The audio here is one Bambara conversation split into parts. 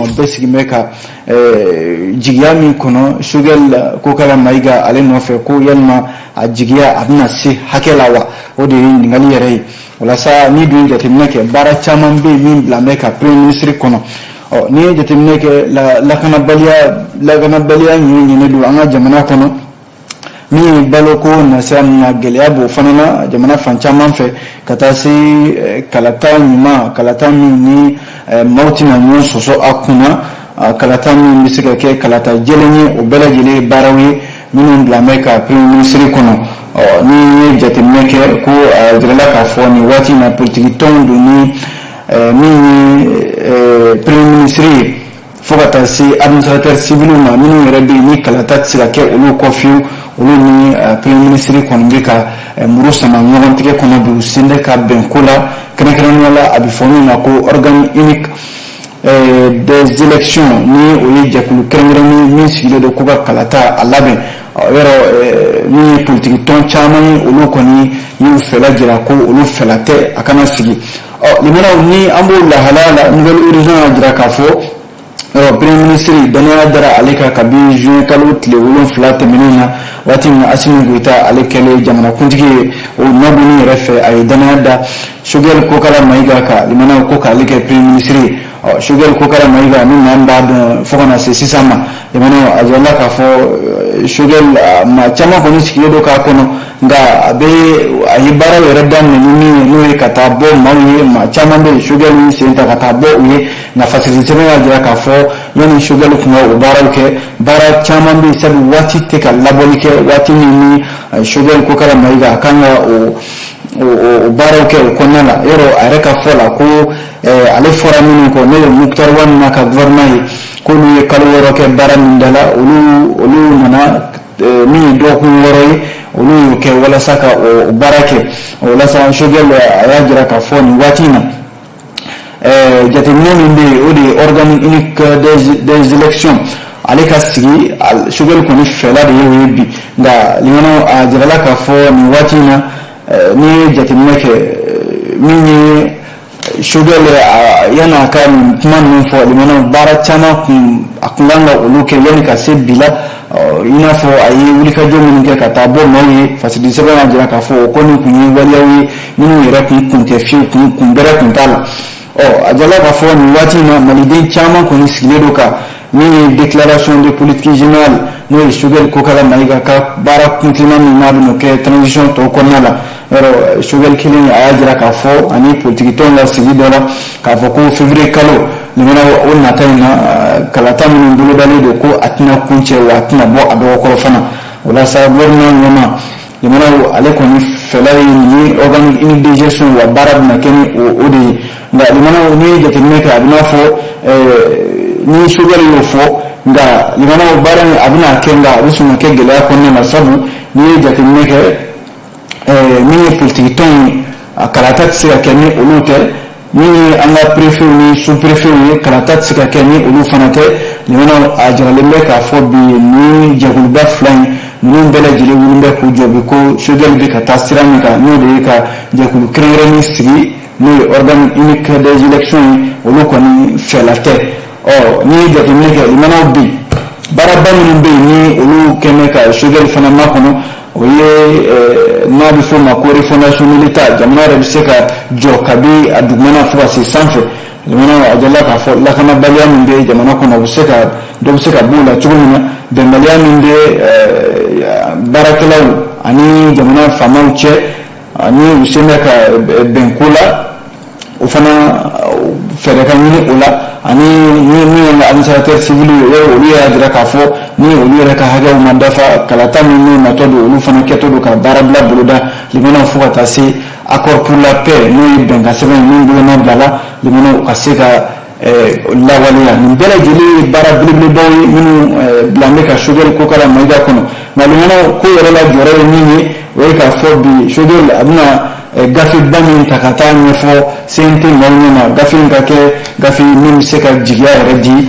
bɛsigi bɛ ka jigiya min kɔnɔ Choguel Kokala Mayiga ale nɔfɛ ko yalima a jigiya a bɛna se hakɛ la wa, o de ye ɲininkali yɛrɛ ye. Walasa ni dun ye jateminɛ kɛ baara caman bɛ min bila bɛ ka premier ministre kɔnɔ. Ni ye jateminɛ kɛ lakanabaliya ɲini don an ka jamana kɔnɔ, min ye baloko nasira na gɛlɛya b'o fana na jamana fan caman fɛ ka taa se kalata ɲuman, kalata min ni maaw tɛna ɲɔgɔn sɔsɔ a kunna, kalata min bɛ se ka kɛ kalata jɛlen ye, o bɛɛ lajɛlen ye baaraw ye minnu bila bɛ ka premier ministre kɔnɔ. Ni ye jateminɛ kɛ ko a jirala k'a fɔ nin waati in na politique tɔnw don ni min ye premier ministre ye fo ka taa se administrateur civil ma minnu yɛrɛ bɛ yen ni kalata tɛ se ka kɛ olu kɔ fiyewu, olu ni premier ministre kɔni bɛ ka muru sama ɲɔgɔn tigɛ kɔnɔ bi u sen bɛ ka bɛn ko la kɛrɛnkɛrɛnnenya la a bɛ fɔ min ma ko organe unique des élections ni o ye jɛkulu kɛrɛnkɛrɛnnen min sigilen don ko ka kalata a labɛn. Yɔrɔ min ye politique tɔn caman ye olu kɔni y'u fɛla jira ko olu fɛla tɛ a kana sigi. Limanaw ni an b'o lahalaya la nouvelle horizon y'a jira k'a fɔ premier ministre danaya dara ale ka kabini juin kalo tile 7 tɛmɛnen na waati min Assimi Goïta ale kɛlen jamanakuntigi ye, o nɔdonni yɛrɛ fɛ a ye danaya da Choguel Kokala Mayiga kan limanaw ko k'ale kɛ premier ministre ye. Choguel Kokala Mayiga ni maa b'a dɔn fo kana se sisan ma limanaw a jirala k'a fɔ Choguel maa caman kɔni sigilen don k'a kɔnɔ, nka a ye baaraw yɛrɛ daminɛ ni min ye n'o ye ka taa bɔ maaw ye, maa caman bɛ yen Choguel ni sen ta ka taa bɔ u ye, nka fasigi sɛbɛn y'a jira k'a fɔ yanni Choguel kun ka o baaraw kɛ, baara caman bɛ yen sabu waati tɛ ka labɔli kɛ, waati min ni Choguel Kokala Mayiga a kan ka o baaraw kɛ o kɔnɔna la. Yɔrɔ a yɛrɛ ka fɔ la ko ale fɔra minnu kɔ ne ye Muktar Wane ka gouvernement ye k'olu ye kalo 6 kɛ baara min da la, olu nana min ye dɔgɔkun 6 ye olu y'o kɛ walasa ka o baara kɛ. Walasa Choguel a y'a jira k'a fɔ nin waati in na jateminɛ min bɛ yen o de ye organe unique des élections ale ka sigi. Choguel kɔni fɛla de ye o ye bi, nka limanaw a jirala k'a fɔ nin waati in na ni ye jateminɛ kɛ min ye Choguel yanni a ka nin kuma ninnu fɔ limanaw baara caman a kun kan ka olu kɛ yanni ka se bi la, i n'a fɔ a ye wulikajɔ minnu kɛ ka taa bɔ maaw ye fasigi sɛbɛn y'a jira k'a fɔ o kɔni kun ye waleyaw ye minnu yɛrɛ kun tɛ fiyewu, kun bɛrɛ kun t'a la. A jirala k'a fɔ nin waati in na maliden caman kɔni sigilen don ka min ye déclaration de politique générale n'o ye Choguel Kokala Mayiga ka baara kuntilenna min n'a bɛna kɛ transition tɔ kɔnɔna la. Yɔrɔ Choguel kelen a y'a jira k'a fɔ ani politique tɔnw ka sigi dɔ la k'a fɔ ko février kalo limanaw o nata in na kalata minnu bolodalen don ko a tɛna kun cɛ wa a tɛna bɔ a dɔgɔkɔrɔ fana. Walasa gouvernement ɲɛma limanaw ale kɔni fɛla ye nin ye organe unique de gestion wa baara bɛna kɛ ni o de ye. Nka limanaw ni ye jateminɛ kɛ a bɛna fɔ ni Choguel y'o fɔ, nka limanaw baara in a bɛna kɛ nka a bɛ sɔn ka kɛ gɛlɛya kɔnɔna na sabu ni ye jateminɛ kɛ min ye politique tɔn ye a kalata tɛ se ka kɛ ni olu tɛ, min ye an ka préfet ni sous préfet ye kalata tɛ se ka kɛ ni olu fana tɛ. Limanaw a jiralen bɛ k'a fɔ bi ni jɛkuluba fila in ninnu bɛɛ lajɛlen wulilen bɛ k'u jɔ bi ko Choguel bɛ ka taa sira min kan n'o de ye ka jɛkulu kɛrɛnkɛrɛnnen sigi n'o ye organe unique des élections ye, olu kɔni fɛla tɛ. Ni ye jateminɛ kɛ limanaw bi baaraba minnu bɛ yen ni olu kɛmɛ ka Choguel fana makɔnɔ, o ye n'a bɛ fɔ o ma ko refondation militaire, jamana yɛrɛ bɛ se ka jɔ kabi a dugumana fo ka se sanfɛ. Limanaw a jirala k'a fɔ lakanabaliya min bɛ jamana kɔnɔ dɔ bɛ se ka b'o la cogo min na, bɛnbaliya min bɛ baarakɛlaw ani jamana faamaw cɛ ani u sen bɛ ka bɛn ko la, o fana fɛɛrɛ ka ɲini o la, ani min ye administrateur civil ye olu y'a jira k'a fɔ ni olu yɛrɛ ka hakɛw ma dafa kalata min natɔ don olu fana kɛtɔ don ka baara bila boloda. Limanaw fo ka taa se accord pour la paix n'o ye bɛnkan sɛbɛn min boloma bila limanaw ka se ka lawaleya. Nin bɛɛ lajɛlen ye baara belebelebaw ye minnu bila bɛ ka Choguel Kokala Mayiga kɔnɔ, nka limanaw ko yɛrɛ la jɔyɔrɔ ye min ye o ye k'a fɔ bi Choguel a bɛna gafe ba min ta ka taa ɲɛfɔ CNT maaw ɲɛna, gafe in ka kɛ gafe min bɛ se ka jigiya yɛrɛ di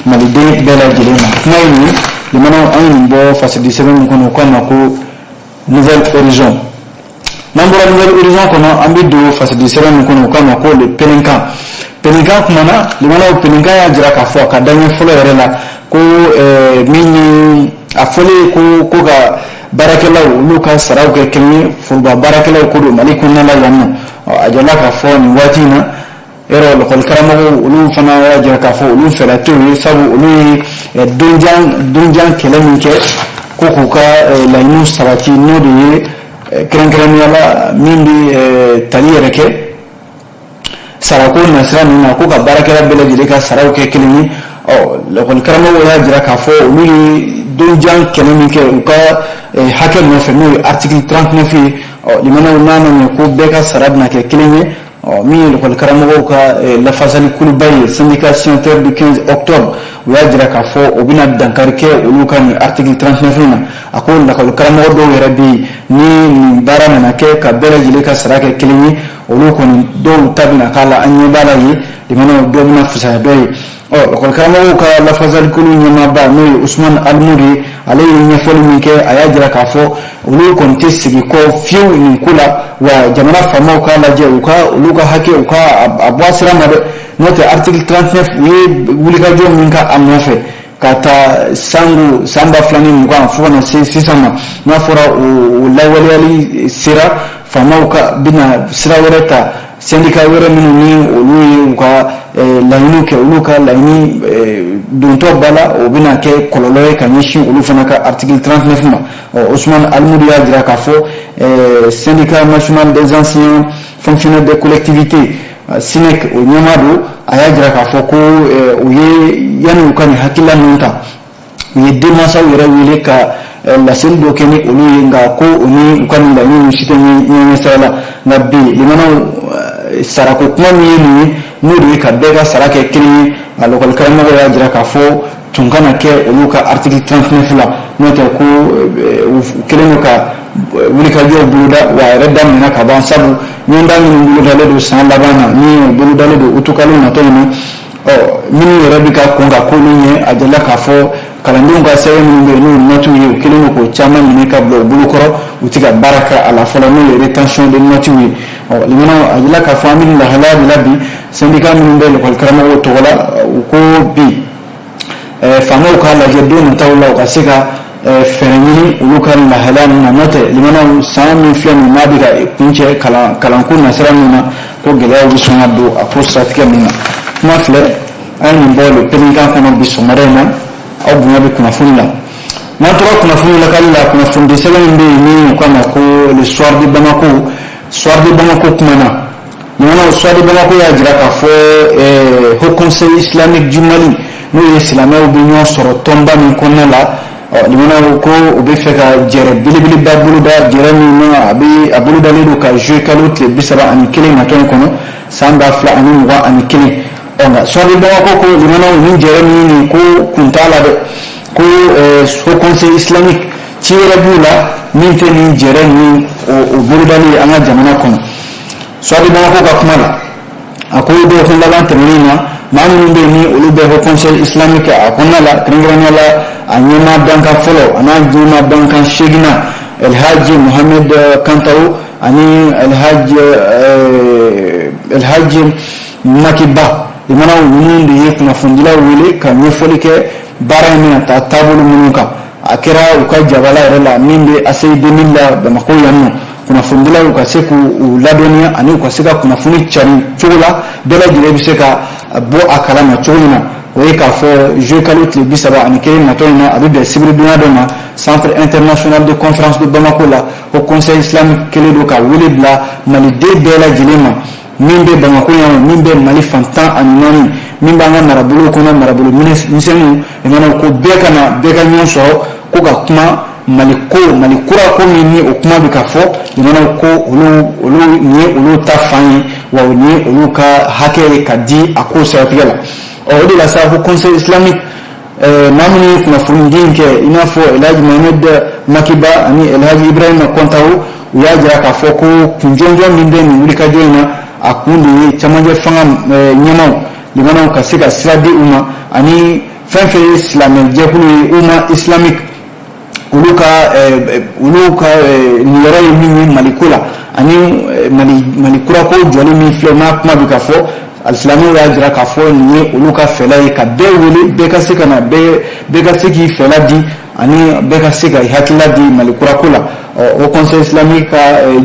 maliden bɛɛ lajɛlen ma. Kuma ye nin limanaw an ye nin bɔ fasigi sɛbɛn min kɔnɔ o k'a ma ko nouvelle horizon. N'an bɔra nouvelle horizon kɔnɔ an bɛ don fasigi sɛbɛn min kɔnɔ o k'a ma ko le Pélenkan. peninkan kumana limanaw peninkan y'a jira k'a fɔ ka daɲɛ fɔlɔ yɛrɛ la ko min ye a fɔlen ko ka baarakɛlaw olu ka saraw kɛ kelen ye foroba baarakɛlaw ko don Mali kɔnɔna la yan nɔ a jira k'a fɔ nin waati in na yɔrɔ lakɔli karamɔgɔw olu fana y'a jira k'a fɔ olu fɛla t'o ye sabu olu ye donjan kɛlɛ min kɛ ko k'u ka laɲiniw sabati n'o de ye kɛrɛnkɛrɛnnenya la min bɛ tali yɛrɛ kɛ sarako nasira ninnu na ko ka baarakɛla bɛɛ lajɛlen ka saraw kɛ kelen ye lakɔli karamɔgɔw y'a jira k'a fɔ olu ye donjan kɛlɛ min kɛ u ka hakɛ nɔfɛ n'o ye article 39 ye limanaw n'a nana ko bɛɛ ka sara bɛna kɛ kelen ye min ye lakɔli karamɔgɔw ka lafasali kuluba ye syndicat signataire du 15 octobre u y'a jira k'a fɔ o bɛna dankari kɛ olu ka nin article 39 na a ko lakɔli karamɔgɔ dɔw yɛrɛ bɛ yen ni nin baara nana kɛ ka bɛɛ lajɛlen ka sara kɛ kelen ye olu kɔni dɔw ta bɛna k'a la an ɲɛ b'a la ye limanaw dɔw bɛna fisaya dɔ ye lakɔli karamɔgɔw ka lafasali kulu ɲɛmaaba n'o ye Usman Almudi ale ye ɲɛfɔli min kɛ a y'a jira k'a fɔ olu kɔni tɛ sigi kɔ fiyewu nin ko la wa jamana faamaw k'a lajɛ olu ka hakɛ u ka a bɔ a sira ma dɛ n'o tɛ article 39 u ye wulikajɔ min ka a nɔfɛ ka taa san 2020 fo ka na se sisan ma n'a fɔra o lawaleyali sera faamaw ka bɛna sira wɛrɛ ta syndicat wɛrɛ minnu ni olu ye u ka laɲiniw kɛ olu ka laɲini dontɔ b'a la o bɛna kɛ kɔlɔlɔ ye ka ɲɛsin olu fana ka article 39 ma Ousmane Almudi y'a jira k'a fɔ syndicat national des anciens fonctionnaires des collectivités SYNEC o ɲɛmaa don a y'a jira k'a fɔ ko u ye yanni u ka nin hakilila ninnu ta u ye denmansaw yɛrɛ wele ka laseli dɔ kɛ ni olu ye nka ko u ni u ka nin laɲiniw si tɛ ɲɔgɔn sira la nka bi limanaw sarako kuma min ye nin ye n'o de ye ka bɛɛ ka sara kɛ kelen ye a lakɔli karamɔgɔ y'a jira k'a fɔ tun kana kɛ olu ka article 39 la n'o tɛ ko u kelen don ka wulikajɔw boloda wa a yɛrɛ daminɛna ka ban sabu ɲɔgɔndan minnu bolodalen don san laban na min bolodalen don utukalo natɔ in na minnu yɛrɛ bɛ ka kɔn ka k'olu ɲɛ a jala k'a fɔ kalandenw ka sɛbɛn minnu bɛ yen n'o notes ye u kelen don k'o caman minɛ ka bila u bolokɔrɔ u tɛ ka baara kɛ a la fɔlɔ n'o ye rétention de notes ye limanaw a jala k'a fɔ an bɛ lahalaya de la bi syndicat minnu bɛ lakɔli karamɔgɔw tɔgɔ la u ko bi faamaw k'a lajɛ don nataw la u ka se ka fɛɛrɛ ɲini olu ka lahalaya ninnu na n'o tɛ limanaw san min filɛ nin n'a bɛ ka kuncɛ kalanko nasira min na ko gɛlɛyaw bɛ sɔn ka don a ko siratigɛ min na kuma filɛ an ye nin bɔ le peninkan kɔnɔ bi sɔgɔmada in na aw bonya bɛ kunnafoni la n'an tora kunnafoni lakali la kunnafoni sɛbɛn min bɛ yen ni u k'a ma ko le soir de Bamako kuma na limanaw soir de Bamako y'a jira k'a fɔ Haut Conseil islamique du Mali n'o ye silamɛw bɛ ɲɔgɔn sɔrɔ tɔnba min kɔnɔna la limanaw ko u bɛ fɛ ka jɛrɛ belebeleba boloda jɛrɛ min na a bolodalen don ka jouer kalo tile 31 natɔ in kɔnɔ san 2021 nka soir de Bamako ko limanaw ni jɛrɛ min ko kun t'a la dɛ ko Haut Conseil islamique ci wɛrɛ b'u la min tɛ nin jɛrɛ ni o bolodali an ka jamana kɔnɔ soir de Bamako ka kuma la a ko dɔgɔkun laban tɛmɛnen na maa minnu bɛ yen ni olu bɛ Haut Conseil islamique a kɔnɔna la kɛrɛnkɛrɛnnenya la a ɲɛmaa dankan fɔlɔ a n'a ɲɛmaa dankan seginna Elhaji Mohamed Kantaw ani Elhaji Makiba limanaw ninnu de ye kunnafonidilaw wele ka ɲɛfɔli kɛ baara in bɛna taa taabolo minnu kan a kɛra u ka jabala yɛrɛ la min bɛ ACI2000 la Bamako yan nɔ kunnafonidilaw ka se k'u ladɔnniya ani u ka se ka kunnafoni cari cogo la bɛɛ lajɛlen bɛ se ka bɔ a kalama cogo min na o ye k'a fɔ juillet kalo tile 31 natɔ in na a bɛ bɛn sibiridonya dɔ ma centre international de conférence de Bamako la o conseil islamique kelen don ka wele bila maliden bɛɛ lajɛlen ma min bɛ Bamako yan min bɛ Mali fantan ani naani min b'an ka marabolo kɔnɔ marabolo misɛnninw limanaw ko bɛɛ ka ɲɔgɔn sɔrɔ ko ka kuma Mali kura ko min ni o kuma bɛ ka fɔ limanaw ko olu ni olu ta fan ye wa ni olu ka hakɛ ye ka di a ko siratigɛ la o de la sa Haut Conseil islamique maa minnu ye kunnafoni di in kɛ i n'a fɔ Elhaji Mohamed Makiba ani Elhaji Ibrahima Kontaw u y'a jira k'a fɔ ko kunjɔnjɔn min bɛ nin wulikajɔ in na a kun de ye cɛmancɛ fanga ɲɛmaw limanaw ka se ka sira di u ma ani fɛn fɛn ye silamɛ jɛkulu ye umma islamique olu ka nin yɔrɔ ye min ye Maliko la ani Mali kurako jɔli min filɛ n'a kuma bɛ ka fɔ alisilamɛw y'a jira k'a fɔ nin ye olu ka fɛla ye ka bɛɛ wele bɛɛ ka se ka na bɛɛ ka se k'i fɛla di ani bɛɛ ka se ka hakilila di Mali kurako la o conseil islamique ka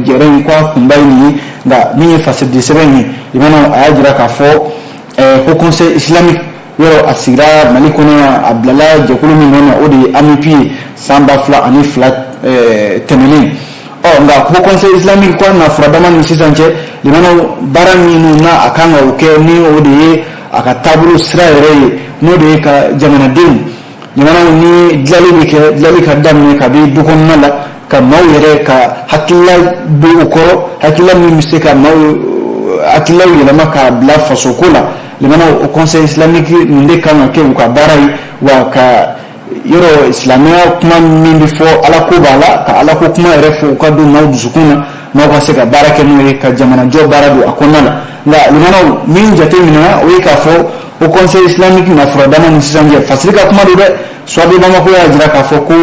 jɛrɛ in k'a kunba ye nin ye nka min ye fasidili sɛbɛn ye i mana a y'a jira k'a fɔ ko conseil islamique yɔrɔ a sigira Mali kɔnɔ a bilala jɛkulu min kɔnɔ o de ye AMIP ye san 2002 tɛmɛnen nka ko conseil islamique ko na furadama ni sisan cɛ limanaw baara minnu na a kan ka o kɛ ni o de ye a ka taabolo sira yɛrɛ ye n'o de ye ka jamanadenw limanaw ni dilali ka daminɛ kabi du kɔnɔna la ka maaw yɛrɛ ka hakilila bɛ u kɔrɔ hakilila min bɛ se ka maaw hakililaw yɛlɛma k'a bila fasoko la limanaw o conseil islamique nin de kan ka kɛ u ka baara ye wa ka yɔrɔ silamɛya kuma min bɛ fɔ ala ko b'a la ka ala ko kuma yɛrɛ fɔ u ka don maaw dusukun na maaw ka se ka baara kɛ n'o ye ka jamanajɔ baara don a kɔnɔna la nka limanaw min jate minɛ o ye k'a fɔ o conseil islamique na furadama ni sisan cɛ fasiri ka kuma don dɛ Suwadu Bamako y'a jira k'a fɔ ko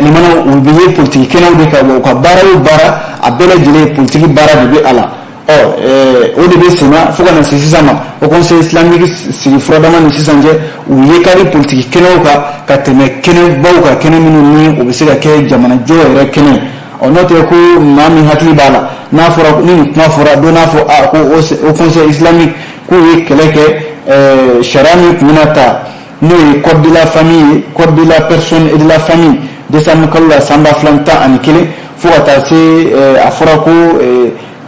limanaw u bɛ ye politiki kɛnɛw de kan wa u ka baara o baara a bɛɛ lajɛlen politiki baara de bɛ a la o de bɛ senna fo ka na se sisan ma o conseil islamique sigi furadama ni sisan cɛ u ye kari politiki kɛnɛw kan ka tɛmɛ kɛnɛbaw kan kɛnɛ minnu ni o bɛ se ka kɛ jamanajɔ yɛrɛ kɛnɛ n'o tɛ ko maa min hakili b'a la n'a fɔra ni nin kuma fɔra don n'a fɔ ko o conseil islamique k'u ye kɛlɛ kɛ sariya min tun bɛna ta n'o ye code de la famille code de la personne et de la famille décembre kalo la san 2011 fo ka taa se a fɔra ko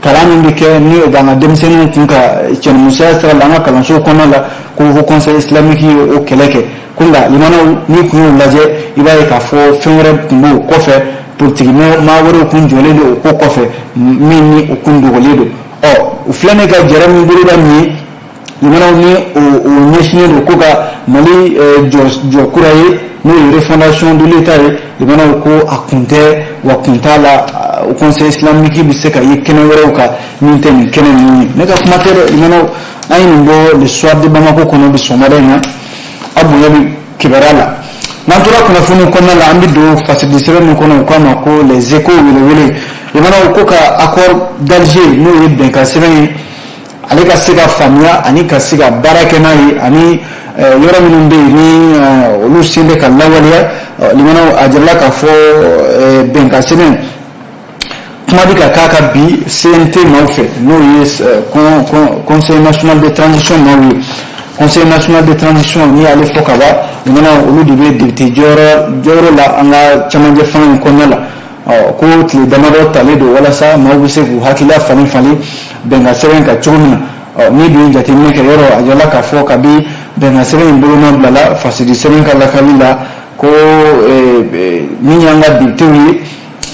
kalan min bɛ kɛ ni o b'an ka denmisɛnninw kun ka cɛnimusoya sira la an ka kalanso kɔnɔna la ko conseil islamique ye o kɛlɛ kɛ ko nka limanaw n'i kun y'o lajɛ i b'a ye k'a fɔ fɛn wɛrɛ tun b'o kɔfɛ politiki maa wɛrɛw kun jɔlen don o ko kɔfɛ min ni o kun dogolen don u filɛ ne ka jɛrɛ min boloda min ye limanaw ni o ɲɛsinnen don ko ka Mali jɔ kura ye n'o ye refondation de l'État ye limanaw ko a kun tɛ wa kun t'a la o conseil islamique bɛ se ka ye kɛnɛ wɛrɛw kan min tɛ nin kɛnɛ ninnu ye ne ka kuma tɛ dɛ limanaw an ye nin bɔ le soir de Bamako kɔnɔ bi sɔgɔmada in na a bonya bɛ kibaruya la n'an tora kunnafoni kɔnɔna la an bɛ don fasidili sɛbɛn min kɔnɔ u k'a ma ko les échos welewele limanaw ko ka accord d'Alger n'o ye bɛnkan sɛbɛn ye ale ka se ka faamuya ani ka se ka baara kɛ n'a ye ani yɔrɔ minnu bɛ yen ni olu sen bɛ ka lawaleya limanaw a jirala k'a fɔ bɛnkan sɛbɛn kuma bɛ ka k'a ka bi CNT maaw fɛ n'o ye conseil national de transition maaw ye conseil national de transition n'i y'ale fɔ ka ban limanaw olu de bɛ député jɔyɔrɔ la an ka cɛmancɛ fanga in kɔnɔna la ko tile damadɔ talen don walasa maaw bɛ se k'u hakilila falen bɛnkan sɛbɛn kan cogo min na n'i dun ye jateminɛ kɛ yɔrɔ a jirala k'a fɔ kabi bɛnkan sɛbɛn in boloma bilala fasidili sɛbɛn ka lakali la ko min y'an ka députéw ye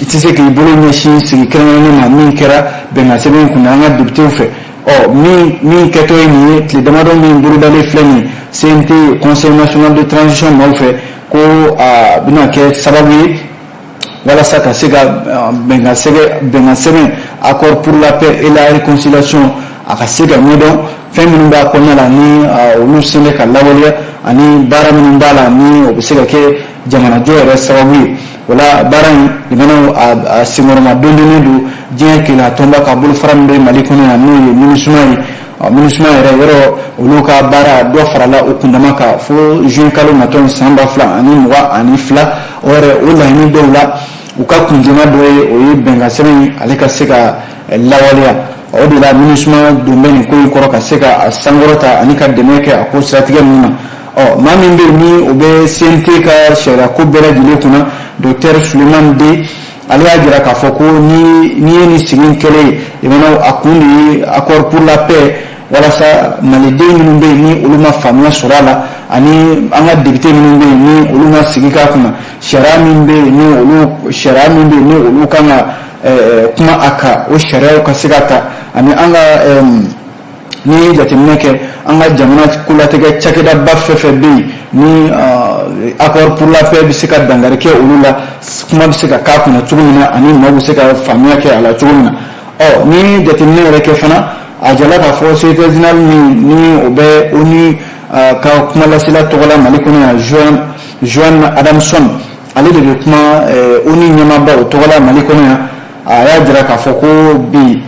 i tɛ se k'i bolo ɲɛsin sigi kɛrɛnkɛrɛnnen ma min kɛra bɛnkan sɛbɛn in kun an ka députéw fɛ min kɛtɔ ye nin ye tile damadɔ min bolodalen filɛ nin CNT conseil national de transition maaw fɛ ko a bɛna kɛ sababu ye walasa ka se ka bɛnkan sɛbɛn accord pour la paix et la réconciliation a ka se ka ɲɛdɔn fɛn minnu b'a kɔnɔna la ni olu sen bɛ ka lawaleya ani baara minnu b'a la ni o bɛ se ka kɛ jamanajɔ yɛrɛ sababu ye wala baara in limanaw a senkɔrɔma dɔɔnin don diɲɛ kɛlɛ tɔnba ka bolofara min bɛ Mali kɔnɔ yan n'o ye MINUSMA ye MINUSMA yɛrɛ yɔrɔ olu ka baara dɔ farala o kundama kan fo juin kalo natɔ san 2022 o yɛrɛ o laɲini dɔw la u ka kunjɛma dɔ ye o ye bɛnkan sɛbɛn ale ka se ka lawaleya o de la MINUSMA don bɛ nin ko in kɔrɔ ka se ka sankɔrɔta ani ka dɛmɛ kɛ a ko siratigɛ ninnu na maa min bɛ yen ni o bɛ CNT ka sariya ko bɛɛ lajɛlen kunna Docteur Suleiman D ale y'a jira k'a fɔ ko ni ye nin sigi in kɛlen ye a kun de ye accord pour la paix walasa maliden minnu bɛ yen ni olu ma faamuya sɔrɔ a la ani an ka député minnu bɛ yen ni olu ma sigi k'a kunna sariya min bɛ yen ni olu kan ka kuma a kan o sariyaw ka se ka ta ani an ka ni ye jateminɛ kɛ an ka jamana kolatigɛ cakɛdaba fɛn fɛn bɛ yen ni accord pour la paix bɛ se ka dankari kɛ olu la kuma bɛ se ka k'a kunna cogo min na ani maaw bɛ se ka faamuya kɛ a la cogo min na ni jateminɛ yɛrɛ kɛ fana a jala k'a fɔ secrétaire général min ni o bɛ ONU ka kumalasela tɔgɔ la Mali kɔnɔ yan Joan Adamson ale de bɛ kuma ONU ɲɛmaaba o tɔgɔ la Mali kɔnɔ yan a y'a jira k'a fɔ ko bi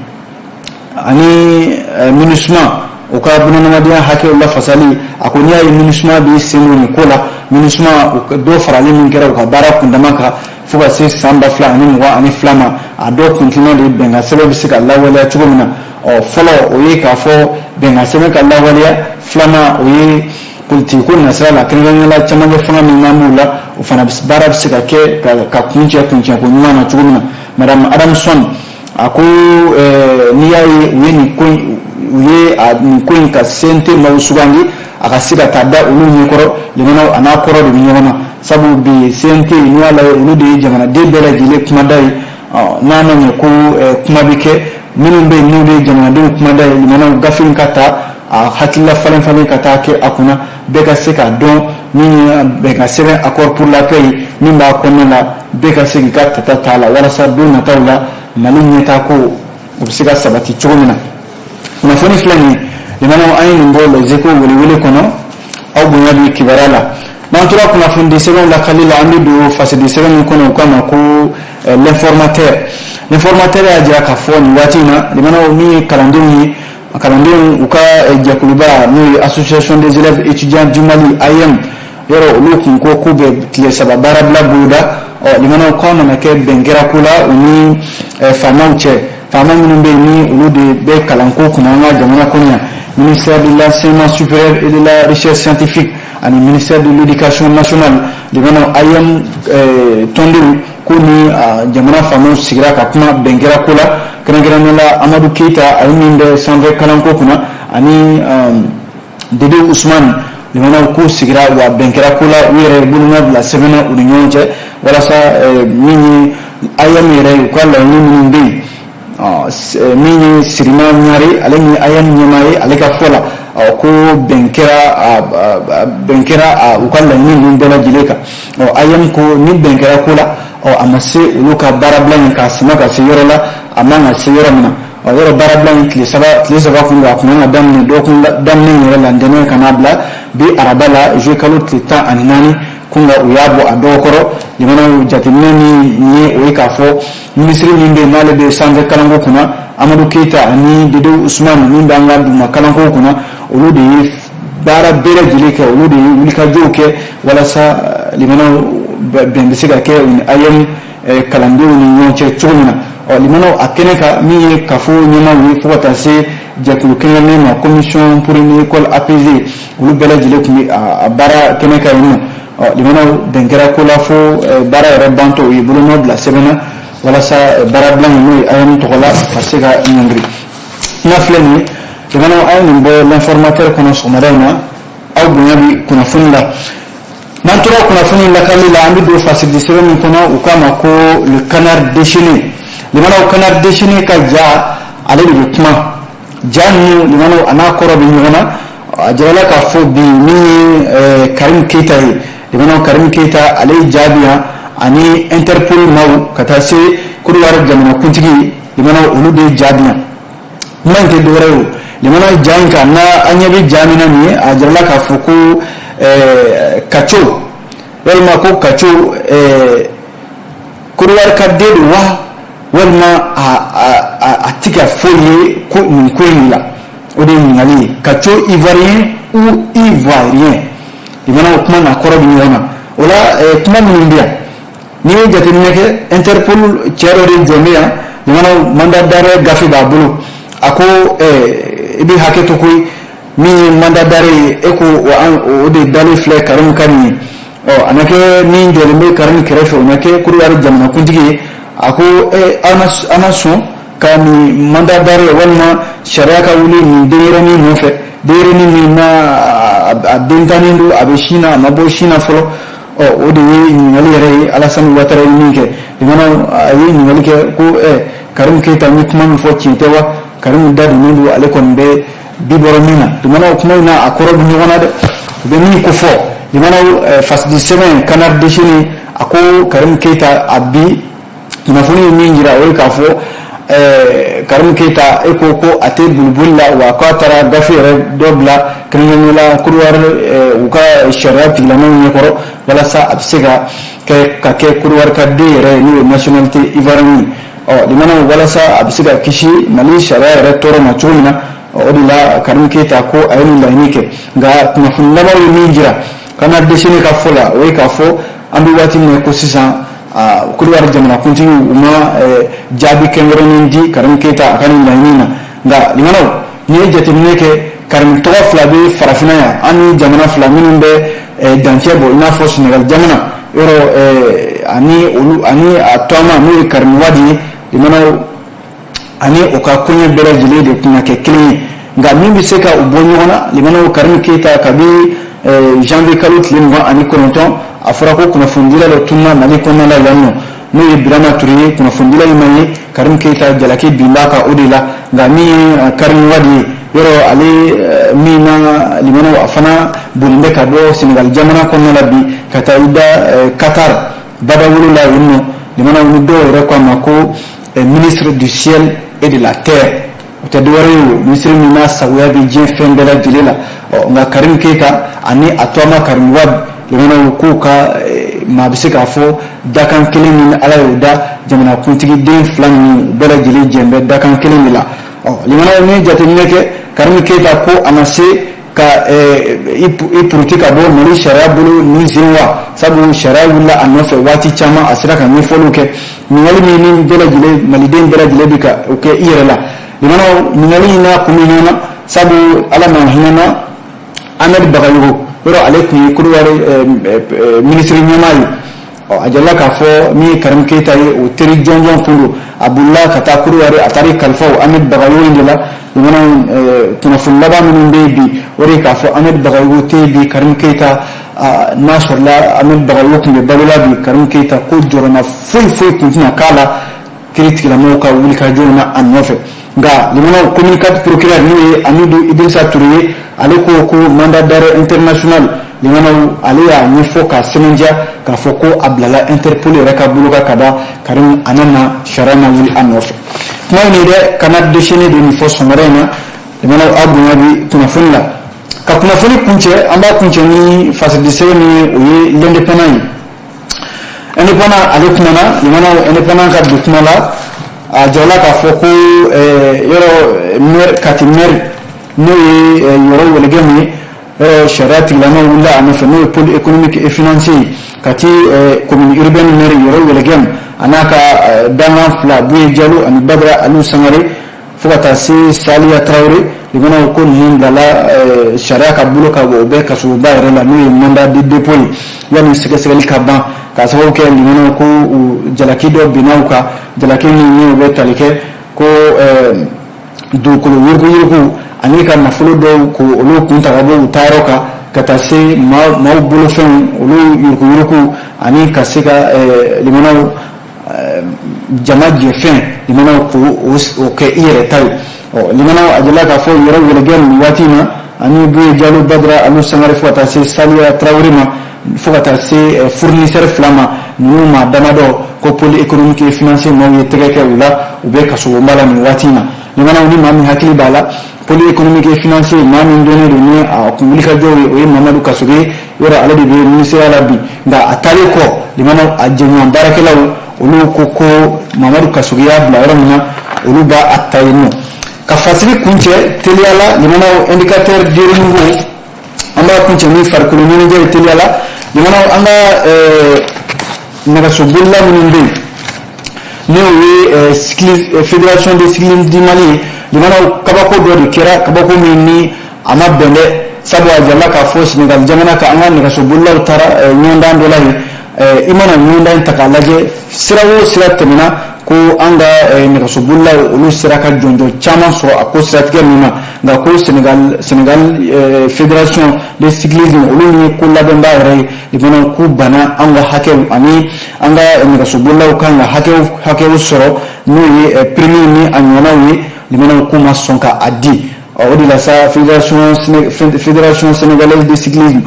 ani MINUSMA o ka bunadamadeya hakɛw la fasali a ko n'i y'a ye MINUSMA b'i sen don nin ko la MINUSMA dɔ faralen min kɛra u ka baara kundama kan fo ka se san 2022 ma a dɔ kuntilen de bɛnkan sɛbɛn bɛ se ka lawaleya cogo min na fɔlɔ o ye k'a fɔ bɛnkan sɛbɛn ka lawaleya filanan o ye politiki ko nasira la kɛrɛnkɛrɛnnenya la camancɛ fanga min n'an b'u la o fana baara bɛ se ka kɛ ka kuncɛ ko ɲuman na cogo min na madame Adamson a ko n'i y'a ye u ye nin ko in ka CNT maaw sugandi a ka se ka taa da olu ɲɛkɔrɔ jamanaw a n'a kɔrɔ de bɛ ɲɔgɔn na sabu bi CNT n'i y'a lajɛ olu de ye jamanaden bɛɛ lajɛlen kumada ye n'a ma ɲɛ ko kuma bɛ kɛ minnu bɛ yen n'u de ye jamanadenw kumada ye jamanaw gafe in ka taa a hakilila falen ka taa kɛ a kunna bɛɛ ka se k'a dɔn min ye bɛnkan sɛbɛn accord pour la paix ye min b'a kɔnɔna la bɛɛ ka se k'i ka tata t'a la walasa don nataw la Mali ɲɛtaako o bɛ se ka sabati cogo min na kunnafoni filɛ nin ye limanaw an ye nin bɔ les échos welewele kɔnɔ aw bonya bɛ kibaruya la n'an tora kunnafonidi sɛbɛnw lakali la an bɛ don fasidi sɛbɛn min kɔnɔ u k'a ma ko l'informateur y'a jira k'a fɔ nin waati in na limanaw min ye kalandenw ye kalandenw u ka jɛkuluba n'o ye association des élèves étudiants du Mali AEM yɔrɔ olu kun ko k'u bɛ tile 3 baarabila boloda limanaw k'aw nana kɛ bɛn kɛra ko la u ni faamaw cɛ faama minnu bɛ yen ni olu de bɛ kalanko kunna an ka jamana kɔnɔ yan ministère de l'enseignement supérieur et de la recherche scientifique ani ministère de l'éducation nationale limanaw AEM tɔndenw ko ni jamana faamaw sigira ka kuma bɛn kɛra ko la kɛrɛnkɛrɛnnenya la Amadou Keita ale min bɛ sanfɛ kalanko kunna ani Dede Ousmane limanaw ko sigira wa bɛn kɛra ko la u yɛrɛ bolonɔ bila sɛbɛnna u ni ɲɔgɔn cɛ walasa min ye AEM yɛrɛ u ka laɲini minnu bɛ yen min ye Sirima Ɲare ale min ye AEM ɲɛmaa ye ale ka fɔ la ko bɛn kɛra u ka laɲini ninnu bɛɛ lajɛlen kan AEM ko ni bɛn kɛra ko la a ma se olu ka baarabila in k'a sama ka se yɔrɔ la a man ka se yɔrɔ min na yɔrɔ baarabila in tile saba kun don a kun kan ka daminɛ dɔgɔkun daminɛ yɛrɛ la ntɛnɛn ka n'a bila bi araba la juillet kalo tile 14 kun nka u y'a bɔ a dɔw kɔrɔ jamanaw jateminɛ min ye o ye k'a fɔ minisiri min bɛ yen n'ale bɛ sanfɛ kalanko kunna Amadou Keita ani Dede Ousmane min b'an ka duguma kalanko kunna olu de ye baara bɛɛ lajɛlen kɛ olu de ye wulikajɔw kɛ walasa limanaw bɛn bɛ se ka kɛ AEM kalandenw ni ɲɔgɔn cɛ cogo min na limanaw a kɛnɛ kan min ye kafo ɲɛmaaw ye fo ka taa se jɛkulu kɛnɛnen ma commission pour une école apaisée olu bɛɛ lajɛlen tun bɛ a baara kɛnɛ kan yen nɔ limanaw bɛn kɛra ko la fo baara yɛrɛ bantɔ u ye bolonɔ bila sɛbɛnna walasa baarabila in n'o ye AEM tɔgɔ la ka se ka ɲɔngiri kuma filɛ nin ye limanaw a ye nin bɔ l'informateur kɔnɔ sɔgɔmada in na aw bonya bɛ kunnafoni la n'an tora kunnafoni lakali la an bɛ don fasidi sɛbɛn min kɔnɔ u k'a ma ko le canard déchaîné limanaw canard déchaîné ka ja ale de bɛ kuma ja ninnu limanaw a n'a kɔrɔ bɛ ɲɔgɔn na a jirala k'a fɔ bi min ye Karim Keita ye limanaw Karim Keita ale ye jaabi yan ani Interpol maaw ka taa se Côte d'Ivoire jamanakuntigi limanaw olu de ye jaabi yan kuma in tɛ dɔwɛrɛ ye o limanaw ja in kan an ɲɛ bɛ ja min na nin ye a jirala k'a fɔ ko Kacho walima ko Kacho Côte d'Ivoire ka den don wa walima a tɛ ka foyi ye ko nin ko in la o de ye ɲininkali ye Kacho ivoirien ou ivoirien limanaw kuma n'a kɔrɔ bɛ ɲɔgɔn na o la kuma minnu bɛ yan n'i ye jateminɛ kɛ Interpol cɛ dɔ de jɔn bɛ yan limanaw mandat d'arrêt gafe b'a bolo a ko i bɛ hakɛ to koyi min ye mandat d'arrêt ye e ko o de dalen filɛ Karim ka nin ye a na kɛ min jɔlen bɛ Karim kɛrɛfɛ o na kɛ Côte d'Ivoire jamanakuntigi ye a ko an na sɔn ka nin mandat d'arrêt walima sariya ka wuli nin denyɛrɛnin nɔfɛ denyɛrɛnin min na a den tannen don a bɛ sin na a ma bɔ sin na fɔlɔ o de ye ɲininkali yɛrɛ ye Alassane Ouattara ye min kɛ limanaw a ye ɲininkali kɛ ko Karim Keita ni kuma min fɔ tiɲɛ tɛ wa Karim da donnen don ale kɔni bɛ bi bɔra min na limanaw kuma in na a kɔrɔ bɛ ɲɔgɔn na dɛ u bɛ min ko fɔ limanaw fasidi sɛbɛn canard déchaîné a ko Karim Keita a bi kunnafoni ye min jira o ye k'a fɔ Karim Keita e ko a tɛ boliboli la wa k'a taara gafe yɛrɛ dɔ bila kɛrɛnkɛrɛnnenya la Côte d'Ivoire u ka sariya tigilamɔgɔw ɲɛkɔrɔ walasa a bɛ se ka kɛ Côte d'Ivoire ka den yɛrɛ n'o ye nationalité ivoirienne limana walasa a bɛ se ka kisi Mali sariya yɛrɛ tɔɔrɔ ma cogo min na o de la Karim Keita ko a ye nin laɲini kɛ nka kunnafoni laban ye min jira kana dɛsɛni ka fɔ la o ye k'a fɔ an bɛ waati min ko sisan Côte d'Ivoire jamanakuntigi u ma jaabi kɛrɛnkɛrɛnnen di Karim Keita a ka nin laɲini na nka limanaw n'i ye jateminɛ kɛ Karim tɔgɔ fila bɛ farafinna yan an ni jamana fila minnu bɛ dancɛ bɔ i n'a fɔ Senegal jamana yɔrɔ ani a tɔma n'o ye Karim Wade ye limanaw ani o ka koɲɛ bɛɛ lajɛlen de tun kɛ kelen ye nka min bɛ se ka u bɔ ɲɔgɔn na limanaw Karim Keita kabi janvier kalo tile 29 a fɔra ko kunnafonidila dɔ tununa Mali kɔnɔna la yan nɔ n'o ye Birama Ture ye kunnafonidila in man ye Karim Keita jalaki binba kan o de la nka min ye Karim Wade ye yɔrɔ ale min na limanaw a fana bolilen bɛ ka bɔ Senegal jamana kɔnɔna la bi ka taa i da Qatar badawolo la yen nɔ limanaw ni dɔw yɛrɛ ko a ma ko ministre du ciel et de la terre o tɛ dɔwɛrɛ ye o ministre min n'a sagoya bɛ diɲɛ fɛn bɛɛ lajɛlen la nka Karim Keita ani a tɔma Karim Wade limanaw k'u ka maa bɛ se k'a fɔ dakan kelen min ala y'o da jamanakuntigi den fila ninnu bɛɛ lajɛlen jɛn bɛ dakan kelen de la limanaw ni jateminɛ kɛ Karim Keita ko a ma se ka i puruti ka bɔ Mali sariya bolo ni sen wa sabu sariya wulila a nɔfɛ waati caman a sera ka ɲɛfɔliw kɛ ɲininkali min ni bɛɛ lajɛlen maliden bɛɛ lajɛlen bɛ ka o kɛ i yɛrɛ la limanaw ɲininkali in n'a kun bɛ ɲɔgɔn na sabu ala ma hinɛ na Ahmed Bagayogo yɔrɔ ale tun ye Côte d'Ivoire ministre ɲɛmaa ye a jalala k'a fɔ min ye Karim Keita ye o teri jɔnjɔn tun don a bolila ka taa Côte d'Ivoire a taara kalifaw Ahmed Bagayogo in de la limanaw kunnafoni laban minnu bɛ yen bi o de k'a fɔ Ahmed Bagayogo tɛ yen bi Karim Keita n'a sɔrɔla Ahmed Bagayogo tun bɛ balola bi Karim Keita ko jɔrɔna foyi tun tɛna k'a la kiiri tigilamɔgɔw ka wulikajɔ na a nɔfɛ nka limanaw communicateur procureur n'o ye Amidou Idrissa Touré ye ale ko mandat d'arrêt international limanaw ale y'a ɲɛfɔ ka sɛbɛntiya k'a fɔ ko a bilala Interpol yɛrɛ ka bolo kan ka da Karim a nana sariya ma wuli a nɔfɛ kuma in ye dɛ kana dɛsɛlen de nin fɔ sɔgɔmada in na limanaw a bonya bi kunnafoni la ka kunnafoni kuncɛ an b'a kuncɛ ni fasilidi sɛbɛn min ye o ye l'indépendant ye indépendant ale kumana limanaw indépendant ka don kuma la a jɔla k'a fɔ ko yɔrɔ maire Kati maire n'o ye yɔrɔ wɛlɛkɛ min ye yɔrɔ sariya tigilamɔgɔw wulila a nɔfɛ n'o ye pôle économique et financier Kati commune urbaine maire yɔrɔ wɛlɛkɛ a n'a ka dangan fila Buye Jalo ani Badara Aliou Sangare fo ka taa se Saliya Traoré limanaw ko ninnu bilala sariya ka bolo ka bɔ o bɛ kasoba yɛrɛ la n'o ye mandat de dépôt ye yanni sɛgɛsɛgɛli ka ban k'a sababu kɛ limanaw ko jalaki dɔ binna u kan jalaki min u bɛ tali kɛ ko dugukolo yuruguyurugu ani ka nafolo dɔw ko olu kun ta ka bɔ u taayɔrɔ kan ka taa se maaw bolofɛnw olu yuruguyurugu ani ka se ka limanaw jama jɛfɛn limanaw k'o kɛ i yɛrɛ ta ye limanaw a jala k'a fɔ yɔrɔ wɛlɛkɛ nin waati in na ani Buye Jalo Badara Aliou Sangare fo ka taa se Saliya Traoré ma fo ka taa se fournisseur fila ma ninnu maa damadɔ ko pôle économique et financier maaw ye tɛgɛ kɛ u la u bɛ kasobonba la nin waati in na limanaw ni maa min hakili b'a la pôle économique et financier maa min dɔnnen don ni a kun wulikajɔw ye o ye Mamadu Kasoge yɔrɔ ale de bɛ ministère la bi nka a taalen kɔ limanaw a jɛɲɔgɔn baarakɛlaw olu ko Mamadu Kasoge y'a bila yɔrɔ min na olu b'a a ta yen nɔ ka fasigi kuncɛ teliya la limanaw indicateur de renouveau an b'a kuncɛ ni farikolo ɲɛnajɛ ye teliya la limanaw an ka nɛgɛsobolila minnu bɛ yen n'o ye fédération de cyclisme du Mali limanaw kabako dɔ de kɛra kabako min ni a ma bɛn dɛ sabu a jala k'a fɔ Senegal jamana kan an ka nɛgɛsobolilaw taara ɲɔgɔndan dɔ la yen i mana ɲɔgɔndan in ta k'a lajɛ sira o sira tɛmɛna ko an ka nɛgɛsobolilaw olu sera ka jɔnjɔ caman sɔrɔ a ko siratigɛ ninnu na nka ko Senegal fédération de cyclisme olu ni ko labɛnba yɛrɛ ye limanaw k'u banna an ka hakɛw ani an ka nɛgɛsobolilaw kan ka hakɛw sɔrɔ n'o ye prime ni a ɲɔgɔnnaw ye limanaw k'u ma sɔn ka a di o de la sa fédération sénégalaise de cyclisme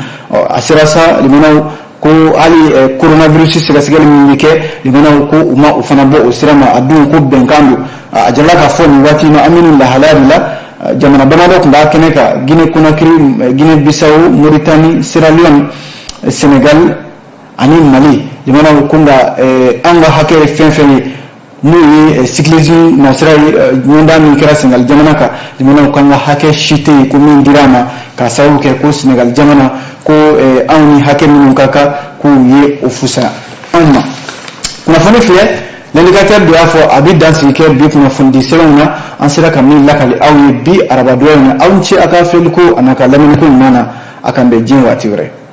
a sera sa limanaw ko hali coronavirus sɛgɛsɛgɛli min bɛ kɛ limanaw ko u ma o fana bɔ o sira ma a dun ko bɛnkan don a jala k'a fɔ nin waati in na an bɛ nin lahalaya de la jamana damadɔ tun b'a kɛnɛ kan Guinée Conakry Guinée Bissau Mauritanie Sierra Leone Sénégal ani Mali limanaw ko nka an ka hakɛ ye fɛn fɛn ye n'o ye cyclisme nasira ɲɔgɔndan min kɛra Senegal jamana kan jamanaw kan ka hakɛ si tɛ yen ko min dir'a ma k'a sababu kɛ ko Senegal jamana ko anw ni hakɛ minnu ka kan k'u ye o fusaya anw ma. kunnafoni filɛ l'indicateur de y'a fɔ a bɛ dansigi kɛ bi kunnafonidi sɛbɛnw na an sera ka min lakali aw ye bi arabadonya in na aw ni ce a ka filɛliko a n'a ka lamɛniko ɲuman na a kan bɛn diɲɛ waati wɛrɛ.